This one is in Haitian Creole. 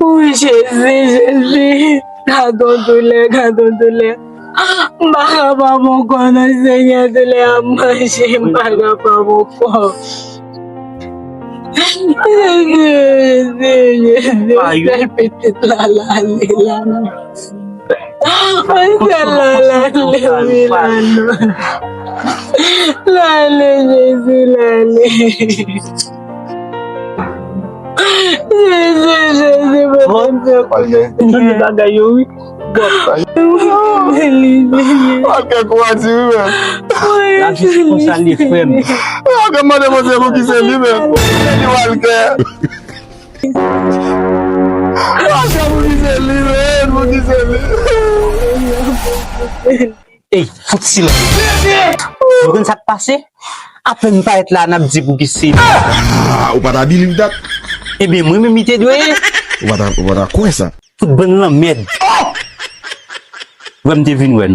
Jésus, kadondule. Baka pa mo ko na siya dili amasin baka pa mo ko. Pitit lalalilan. Ay, lalalilan. Lali, Jésus, lali. Hindi gagayo. Ake kwa si wiwe. Lagi ko sa lifem. Ake mane mo se mo kise liwe. Ni walke. Ake mo kise liwe, mo kise liwe. Eh, futsil. Bukan sak pase. Apa yang pahit lah nak jibu kisin. Upada believe that. Eh, bemu memite dua. Upada kwesa. Football na med. Wem Devin wen.